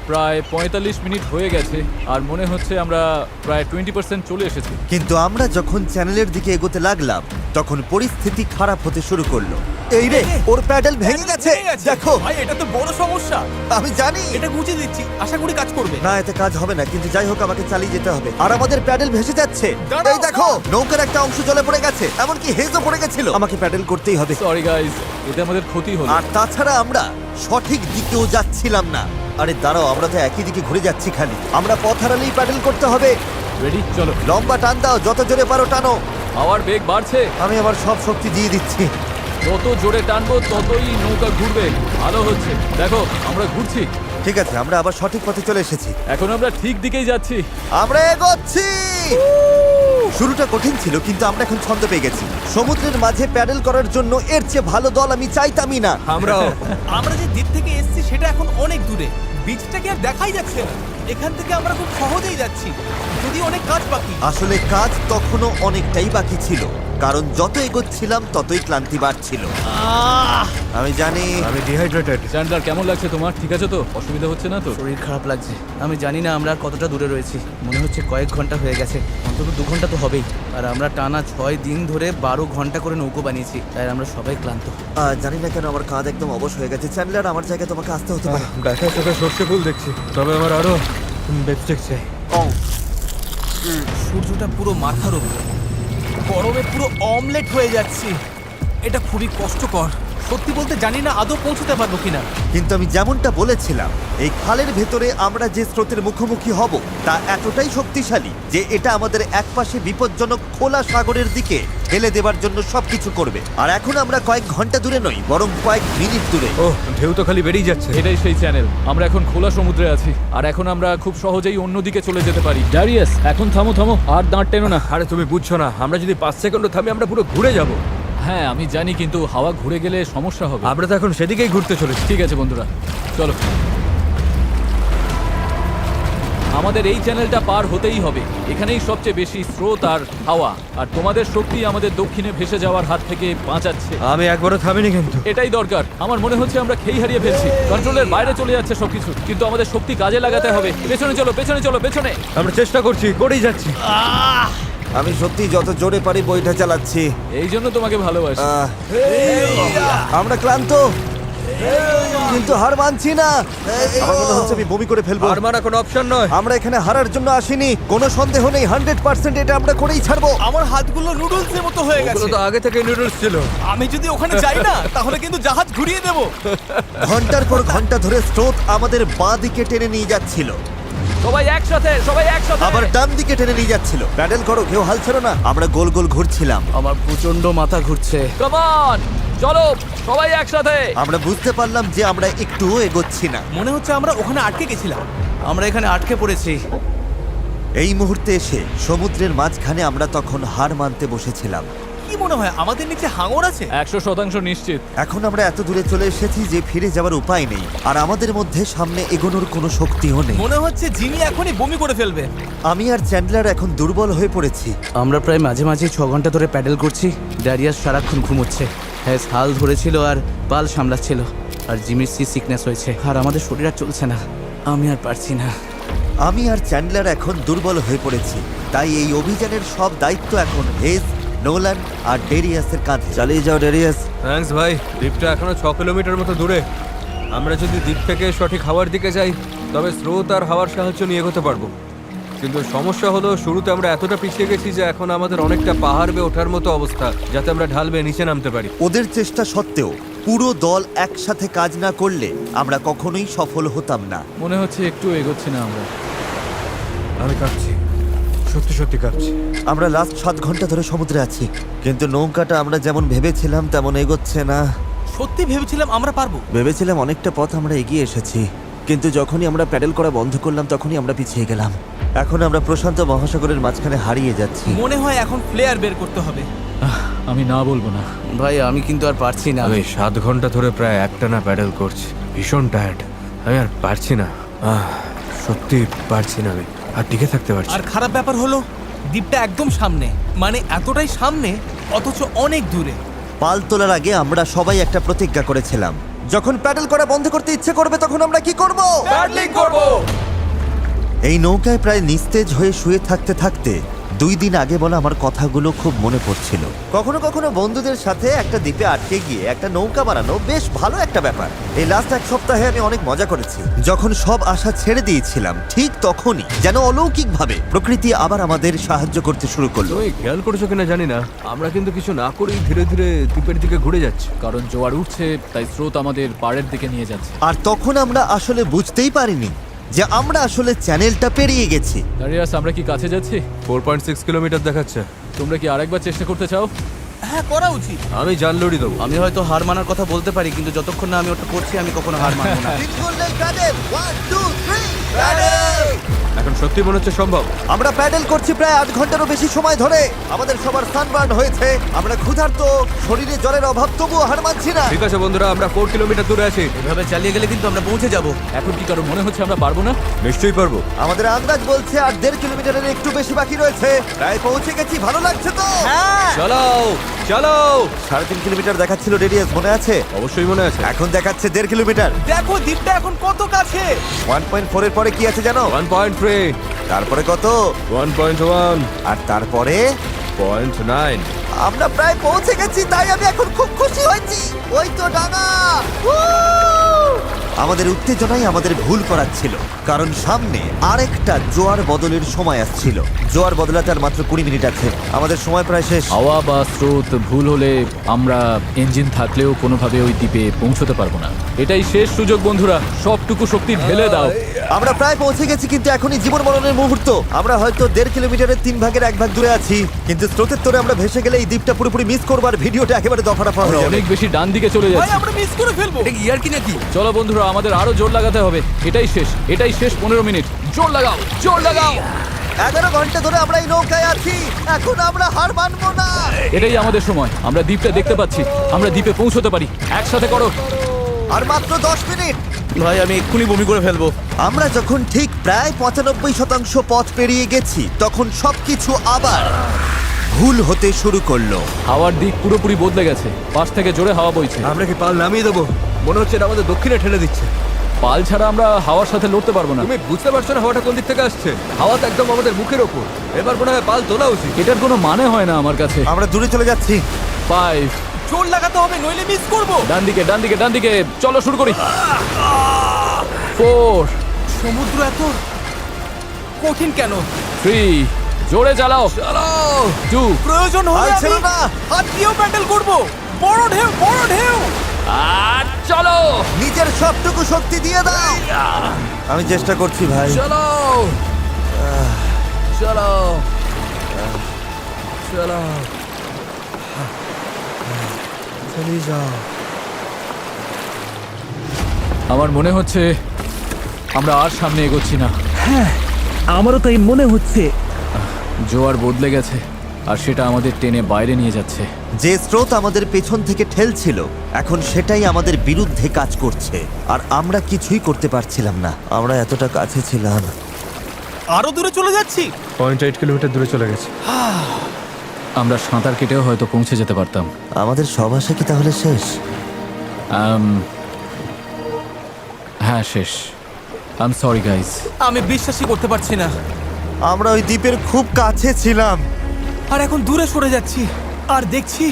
S3: প্রায় 45 মিনিট হয়ে গেছে আর মনে হচ্ছে আমরা প্রায় 20% চলে এসেছি।
S1: কিন্তু আমরা যখন চ্যানেলের দিকে এগোতে লাগলাম তখন পরিস্থিতি খারাপ হতে শুরু করলো। এই রে, ওর প্যাডেল ভেঙে গেছে। দেখো,
S2: ভাই এটা তো বড় সমস্যা।
S1: আমি জানি
S2: এটা গুছিয়ে দিচ্ছি, আশা করি কাজ করবে।
S1: না, এতে কাজ হবে না, কিন্তু যাই হোক আমাকে চালিয়ে যেতে হবে। আর আমাদের প্যাডেল ভেসে যাচ্ছে।
S2: দাঁড়াও,
S1: এই দেখো, নৌকার একটা অংশ জলে পড়ে গেছে, এমনকি হেজও পড়ে গেছিল। আমাকে প্যাডেল করতেই হবে।
S3: সরি গাইস, এতে আমাদের ক্ষতি হলো।
S1: আর তাছাড়া আমরা সঠিক দিকেও যাচ্ছিলাম না। আরে দাঁড়াও, আমরা তো একই দিকে ঘুরে যাচ্ছি খালি। আমরা পথ হারালেই প্যাডেল করতে হবে।
S3: রেডি, চলো।
S1: লম্বা টান দাও, যত জোরে পারো টানো।
S3: হাওয়ার বেগ বাড়ছে।
S1: আমি আমার সব শক্তি দিয়ে দিচ্ছি।
S3: যত জোরে টানবো ততই নৌকা ঘুরবে। ভালো হচ্ছে, দেখো আমরা ঘুরছি।
S1: ঠিক আছে, আমরা আবার সঠিক পথে চলে এসেছি।
S3: এখন আমরা ঠিক দিকেই যাচ্ছি।
S1: আমরা এগোচ্ছি। শুরুটা কঠিন ছিল, কিন্তু আমরা এখন ছন্দ পেয়ে গেছি। সমুদ্রের মাঝে প্যাডেল করার জন্য এর চেয়ে ভালো দল আমি চাইতামই না।
S5: আমরাও।
S2: আমরা যে দ্বীপ থেকে এসেছি সেটা এখন অনেক দূরে। বীজটাকে আর দেখাই যাচ্ছে না। এখান থেকে আমরা খুব সহজেই যাচ্ছি, যদি অনেক কাজ বাকি।
S1: আসলে কাজ তখনও অনেকটাই বাকি ছিল, কারণ যত এগোচ্ছিলাম ততই ক্লান্তি বাড়ছিল। আমি জানি।
S5: আমি ডিহাইড্রেটেড।
S3: চ্যান্ডলার, কেমন লাগছে তোমার? ঠিক আছে তো? অসুবিধা হচ্ছে না তো?
S4: শরীর খারাপ লাগছে। আমি জানি না আমরা আর কতটা দূরে রয়েছি। মনে হচ্ছে কয়েক ঘন্টা হয়ে গেছে, অন্তত 2 ঘন্টা তো হবেই। আর আমরা টানা 6 দিন ধরে 12 ঘন্টা করে নৌকো বানিয়েছি, তাই আমরা সবাই ক্লান্ত।
S1: জানি না কেন আমার কাঁধ একদম অবশ হয়ে গেছে। চ্যান্ডলার, আমার জায়গায় তোমাকে আসতে হতে পারে।
S5: ব্যথা চোখে সর্ষে ফুল দেখছি, তবে আমার আরো বেস্টেক চাই।
S2: সূর্যটা পুরো মাথার উপর, গরমে পুরো অমলেট হয়ে যাচ্ছি। এটা খুবই কষ্টকর। সত্যি বলতে জানি না আদৌ পৌঁছতে পারবো কিনা।
S1: কিন্তু আমি যেমনটা বলেছিলাম, এই খালের ভেতরে আমরা যে স্রোতের মুখোমুখি হব তা এতটাই শক্তিশালী যে এটা আমাদের একপাশে বিপজ্জনক খোলা সাগরের দিকে ফেলে দেবার জন্য সবকিছু করবে। আর এখন আমরা কয়েক ঘন্টা দূরে নই, বরং কয়েক মিনিট দূরে।
S5: ও, ঢেউ তো খালি বেরিয়ে যাচ্ছে।
S3: এটাই সেই চ্যানেল। আমরা এখন খোলা সমুদ্রে আছি আর এখন আমরা খুব সহজেই অন্যদিকে চলে যেতে পারি। ড্যারিয়াস, এখন থামো থামো, আর দাঁড় টেনো না।
S5: আরে তুমি বুঝছো না, আমরা যদি 5 সেকেন্ডও থামি আমরা পুরো ঘুরে যাব।
S3: হ্যাঁ আমি জানি, কিন্তু হাওয়া ঘুরে গেলে সমস্যা হবে।
S5: আমরা তো এখন সেদিকেই ঘুরতে চলেছি।
S3: ঠিক আছে বন্ধুরা, চলো। আমাদের এই চ্যানেলটা পার হতেই হবে। এখানেই সবচেয়ে বেশি স্রোত আর হাওয়া, আর তোমাদের শক্তি আমাদের দক্ষিণে ভেসে যাওয়ার হাত থেকে বাঁচাচ্ছে।
S5: আমি একবারও থামিনি কিন্তু।
S3: এটাই দরকার। আমার মনে হচ্ছে আমরা খেই হারিয়ে ফেলছি, কন্ট্রোলের বাইরে চলে যাচ্ছে সবকিছু। কিন্তু আমাদের শক্তি কাজে লাগাতে হবে। পেছনে চলো, পেছনে চলো, পেছনে।
S5: আমরা চেষ্টা করছি, করেই যাচ্ছি।
S1: আমি সত্যি যত জোরে পারি বইটা চালাচ্ছি।
S3: এই জন্য তোমাকে ভালোবাসি।
S1: আমরা ক্লান্ত, কিন্তু হার মানছি না। আমার মনে হচ্ছে আমি বমি করে ফেলবো।
S5: আর মারা কোনো অপশন নয়।
S1: আমরা এখানে হারার জন্য আসিনি, কোনো সন্দেহ নেই। 100% এটা আমরা করেই ছাড়বো।
S2: আমার হাতগুলো নুডলসের মতো হয়ে
S5: ওগুলো
S2: গেছে।
S5: তো আগে থেকে নুডলস ছিল।
S2: আমি যদি ওখানে যাই না তাহলে কিন্তু জাহাজ ঘুরিয়ে দেব।
S1: ঘন্টার পর ঘন্টা ধরে স্রোত আমাদের বাঁ দিকে টেনে নিয়ে যাচ্ছিল,
S3: সবাই একসাথে, সবাই একসাথে।
S1: আবার ডান দিকে টেনে নিয়ে যাচ্ছিল। প্যাডেল করো, কেউ হাল ছেড়ো না। আমরা গোল গোল ঘুরছিলাম।
S4: আমার প্রচন্ড মাথা ঘুরছে।
S3: কাম অন, চলো সবাই একসাথে।
S1: আমরা বুঝতে পারলাম যে আমরা একটুও এগোচ্ছি না।
S2: মনে হচ্ছে আমরা ওখানে আটকে গেছিলাম।
S4: আমরা এখানে আটকে পড়েছি।
S1: এই মুহূর্তে এসে সমুদ্রের মাঝখানে আমরা তখন হার মানতে বসেছিলাম।
S2: কি মনে হয় আমাদের নিচে হাঙর আছে?
S3: 100% নিশ্চিত।
S1: এখন আমরা এত দূরে চলে এসেছি যে ফিরে যাওয়ার উপায় নেই, আর আমাদের মধ্যে সামনে এগোনোর কোনো শক্তিও নেই।
S2: মনে হচ্ছে জিমি এখনই বমি করে ফেলবে।
S1: আমি আর চ্যান্ডলার এখন দুর্বল হয়ে পড়েছি।
S4: আমরা প্রায় মাঝে মাঝে 6 ঘন্টা ধরে প্যাডেল করছি। ড্যারিয়াস সারাক্ষণ ঘুমোচ্ছে, হ্যাঁ হাল ধরেছিল আর পাল সামলাচ্ছিল। আর জিমির সিকনেস হয়েছে, আর আমাদের শরীর আর চলছে না। আমি আর পারছি না।
S1: আমি আর চ্যান্ডলার এখন দুর্বল হয়ে পড়েছি, তাই এই অভিযানের সব দায়িত্ব এখন হেজ, নোলান আর ডেরিয়াসের কাঁধে। চালিয়ে যাও ডেরিয়াস।
S5: থ্যাঙ্কস ভাই। দ্বীপটা এখনো 6 কিলোমিটার মতো দূরে। আমরা যদি দ্বীপ থেকে সঠিক হাওয়ার দিকে যাই তবে স্রোত আর হাওয়ার সাহায্য নিয়ে এগোতে পারবো। কিন্তু সমস্যা হলো শুরুতে আমরা এতটা পিছিয়ে গেছি যে এখন আমাদের অনেকটা পাহাড় বেয়ে ওঠার মতো অবস্থা, যাতে আমরা ঢাল বেয়ে নিচে নামতে পারি।
S1: ওদের চেষ্টা সত্ত্বেও পুরো দল একসাথে কাজ না করলে আমরা কখনোই সফল হতাম না।
S3: মনে হচ্ছে একটু এগোচ্ছি না আমরা।
S5: আমি কাঁপছি। সত্যি সত্যি কাঁপছি।
S1: আমরা লাস্ট 7 ঘন্টা ধরে সমুদ্রে আছি, কিন্তু নৌকাটা আমরা যেমন ভেবেছিলাম তেমন এগোচ্ছে না।
S2: সত্যি ভেবেছিলাম আমরা পারবো।
S1: ভেবেছিলাম অনেকটা পথ আমরা এগিয়ে এসেছি, কিন্তু যখনই আমরা প্যাডেল করা বন্ধ করলাম তখনই আমরা পিছিয়ে গেলাম। এখন আমরা প্রশান্ত মহাসাগরের মাঝখানে হারিয়ে যাচ্ছি।
S2: মনে হয় এখন প্লেয়ার বের করতে হবে।
S3: আমি না বলবো না।
S4: ভাই আমি কিন্তু আর পারছি না।
S5: আমি 7 ঘন্টা ধরে প্রায় একটানা প্যাডেল করছি, ভীষণ টায়ার্ড। আমি আর পারছি না, সত্যি পারছি না, আমি আর টিকে থাকতে পারছি
S2: আর
S5: না।
S2: খারাপ ব্যাপার হলো দ্বীপটা একদম সামনে, মানে এতটাই সামনে অথচ অনেক দূরে।
S1: পাল তোলার আগে আমরা সবাই একটা প্রতিজ্ঞা করেছিলাম, যখন প্যাডেল করা বন্ধ করতে ইচ্ছে করবে তখন আমরা কি করব?
S2: প্যাডলিং করব।
S1: এই নৌকায় প্রায় নিস্তেজ হয়ে শুয়ে থাকতে থাকতে 2 দিন আগে বলা আমার কথাগুলো খুব মনে পড়ছিল। কখনো কখনো বন্ধুদের সাথে একটা দ্বীপে আটকে গিয়ে একটা নৌকা বানানো বেশ ভালো একটা ব্যাপার। এই লাস্ট 1 সপ্তাহে আমি অনেক মজা করেছি। যখন সব আশা ছেড়ে দিয়েছিলাম ঠিক তখনই যেন অলৌকিকভাবে প্রকৃতি আবার আমাদের সাহায্য করতে শুরু করলো।
S5: তুমি খেয়াল করেছো কিনা জানি না, আমরা কিন্তু কিছু না করেই ধীরে ধীরে দ্বীপের দিকে ঘুরে যাচ্ছি।
S3: কারণ জোয়ার উঠছে, তাই স্রোত আমাদের পাড়ের দিকে নিয়ে যাচ্ছে।
S1: আর তখন আমরা আসলে বুঝতেই পারিনি যে আমরা আসলে চ্যানেলটা পেরিয়ে গেছি।
S3: দাঁড়িয়ে আমরা কি কাছে যাচ্ছি?
S5: 4.6 কিলোমিটার দেখাচ্ছে।
S3: তোমরা কি আরেকবার চেষ্টা করতে চাও?
S2: হ্যাঁ, করা উচিত।
S5: আমি জান লড়ি দেবো।
S4: আমি হয়তো হার মানার কথা বলতে পারি, কিন্তু যতক্ষণ না আমি ওটা করছি আমি কখনো হার মানবো না।
S5: এখন সত্যি মনে হচ্ছে সম্ভব।
S1: আমরা প্যাডেল করছি প্রায় 8 ঘন্টারও বেশি সময় ধরে। আমাদের সবার সানবার্ন হয়েছে, আমরা ক্ষুধার্ত, শরীরে জলের অভাব, তবুও হার মানছি না।
S5: ঠিক আছে বন্ধুরা, আমরা 4 কিলোমিটার দূরে আছি।
S4: এভাবে চালিয়ে গেলে কিন্তু আমরা পৌঁছে যাব।
S3: এখন কি কারো মনে হচ্ছে আমরা পারবো না?
S5: নিশ্চয়ই পারবো।
S1: আমাদের আন্দাজ বলছে আর 1.5 কিলোমিটারের একটু বেশি বাকি রয়েছে। প্রায় পৌঁছে গেছি, ভালো লাগছে তো?
S2: হ্যাঁ,
S5: চালাও চালাও।
S1: 3.5 কিলোমিটার দেখাচ্ছিল রেডিয়াস, মনে আছে?
S5: অবশ্যই মনে আছে।
S1: এখন দেখাচ্ছে 1.5 কিলোমিটার।
S2: দেখো দ্বীপটা এখন কত কাছে।
S1: 1.4 এর পরে কি আছে জানো?
S5: 1.3,
S1: তারপরে কত?
S5: 1.1,
S1: আর তারপরে
S5: 0.9।
S1: আমরা প্রায় পৌঁছে গেছি, তাই আমি এখন খুব খুশি হয়েছি। ওই তো ডাঙা। আমাদের উত্তেজনাই আমাদের ভুল করাচ্ছিল, কারণ সামনে আরেকটা জোয়ার বদলের সময় আসছিল। জোয়ার বদলাতে আর মাত্র 20 মিনিট আছে, আমাদের সময় প্রায় শেষ।
S3: হাওয়া বা স্রোত ভুল হলে আমরা ইঞ্জিন থাকলেও কোনোভাবে ওই দ্বীপে পৌঁছতে পারবো না। এটাই শেষ সুযোগ বন্ধুরা, সবটুকু শক্তি ঢেলে দাও।
S1: আমরা প্রায় পৌঁছে গেছি, কিন্তু এখনই জীবন মরণের মুহূর্ত। আমরা হয়তো 1.5 কিলোমিটারের 3 ভাগের 1 ভাগ দূরে আছি, কিন্তু স্রোতের তোরে আমরা ভেসে গেলে এই দ্বীপটা পুরোপুরি মিস করবো আর ভিডিওটা একেবারে দফারফা হয়ে যাবে।
S3: অনেক বেশি ডান দিকে চলে
S2: ভাই,
S3: যাচ্ছে।
S2: আমরা মিস করে ফেলবো।
S4: এটা কি ইয়ার কি নাকি?
S3: চলো বন্ধুরা, আমাদের আরো জোর লাগাতে হবে। এটাই শেষ 15 মিনিট। জোর লাগাও, জোর লাগাও।
S1: 11 ঘন্টা ধরে আমরা এই নৌকায় আছি, এখন আমরা হার মানবো না।
S3: এটাই আমাদের সময়। আমরা দ্বীপটা দেখতে পাচ্ছি, আমরা দ্বীপে পৌঁছতে পারি। একসাথে করো।
S1: আর মাত্র 10 মিনিট।
S4: ভাই আমি এক্ষুনি বমি করে ফেলবো।
S1: আমরা যখন ঠিক প্রায় 95% পথ পেরিয়ে গেছি, তখন সবকিছু আবার ভুল হতে শুরু করলো।
S3: হাওয়ার দিক পুরোপুরি বদলে গেছে, পাশ থেকে জোরে হাওয়া বইছে।
S5: আমরা কি পাল নামিয়ে দেবো? মনে হচ্ছে এটা আমাদের দক্ষিণে ঠেলে দিচ্ছে।
S3: পাল ছাড়া আমরা হাওয়ার সাথে লড়তে পারবো না।
S5: তুমি বুঝতে পারছো না হাওয়াটা কোন দিক থেকে আসছে? হাওয়া তো একদম আমাদের মুখের ওপর। এবার মনে হয় পাল তোলা উচিত।
S3: এটার কোনো মানে হয় না আমার কাছে।
S1: আমরা দূরে চলে যাচ্ছি।
S3: 5,
S2: জোর লাগাতে হবে, নইলে মিস করবো।
S3: ডান দিকে। চলো শুরু করি। 4,
S2: সমুদ্র এত কঠিন কেন?
S3: 3, জোরে চালাও। 2,
S2: প্রয়োজন হলে
S1: আর ছিল
S2: আমি
S1: না।
S2: হাত দিয়েও প্যাডেল করবো। বড় ঢেউ।
S3: আর চলো।
S1: নিজের সবটুকু শক্তি দিয়ে দাও। আমি চেষ্টা করছি ভাই।
S3: চলো। আমার মনে হচ্ছে আমরা আর সামনে এগোচ্ছি না।
S2: আমারও তাই মনে হচ্ছে।
S3: জোয়ার বদলে গেছে, আর সেটা আমাদের টেনে বাইরে নিয়ে যাচ্ছে।
S1: যে স্রোত আমাদের পেছন থেকে ঠেলছিল, এখন সেটাই আমাদের বিরুদ্ধে কাজ করছে, আর আমরা কিছুই করতে পারছিলাম না। আমরা এতটা কাছে ছিলাম।
S2: আরো দূরে চলে যাচ্ছি।
S5: 0.8 কিলোমিটার দূরে চলে গেছে।
S3: আমরা সাঁতার কেটেও হয়তো পৌঁছে যেতে পারতাম।
S1: আমাদের সব আশা কি তাহলে শেষ?
S3: হ্যাঁ, শেষ। I am sorry guys.
S2: আমি বিশ্বাসই করতে পারছি না।
S1: আমরা ওই দ্বীপের খুব কাছে ছিলাম।
S2: আর এখন দূরে সরে যাচ্ছি, আর দেখছি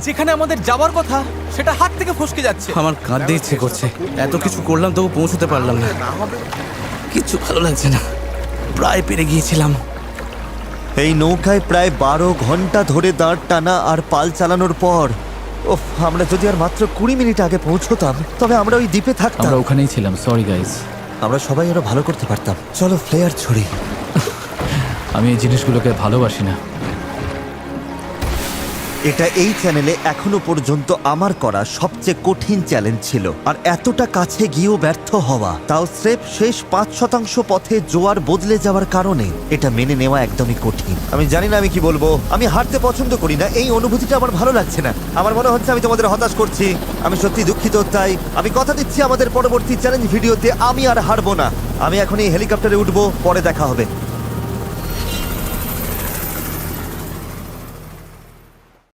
S2: যেখানে আমাদের যাওয়ার কথা সেটা হাত থেকে ফসকে যাচ্ছে।
S4: আমার কাঁদতে ইচ্ছে করছে। এত কিছু করলাম তবু পৌঁছতে পারলাম না। কিচ্ছু ভালো লাগছে না। প্রায় পেরে গিয়েছিলাম।
S1: এই নৌকায় প্রায় 12 ঘন্টা ধরে দাঁড় টানা আর পাল চালানোর পর, ওফ, আমরা যদি আর মাত্র 20 মিনিট আগে পৌঁছতাম, তবে আমরা ওই দ্বীপে থাকতাম।
S3: আমরা ওখানেই ছিলাম। Sorry guys.
S1: আমরা সবাই আরো ভালো করতে পারতাম। চলো ফ্লেয়ার ছড়ি।
S3: আমি এই জিনিসগুলোকে ভালোবাসি না।
S1: এটা এই চ্যানেলে এখনো পর্যন্ত আমার করা সবচেয়ে কঠিন চ্যালেঞ্জ ছিল, আর এতটা কাছে গিয়েও ব্যর্থ হওয়া, তাও স্রেফ শেষ 5% পথে জোয়ার বদলে যাওয়ার কারণে, এটা মেনে নেওয়া একদমই কঠিন। আমি জানি না আমি কি বলবো। আমি হারতে পছন্দ করি না, এই অনুভূতিটা আমার ভালো লাগছে না। আমার মনে হচ্ছে আমি তোমাদের হতাশ করছি। আমি সত্যি দুঃখিত। তাই আমি কথা দিচ্ছি আমাদের পরবর্তী চ্যালেঞ্জ ভিডিওতে আমি আর হারবো না। আমি এখন এই হেলিকপ্টারে উঠবো, পরে দেখা হবে।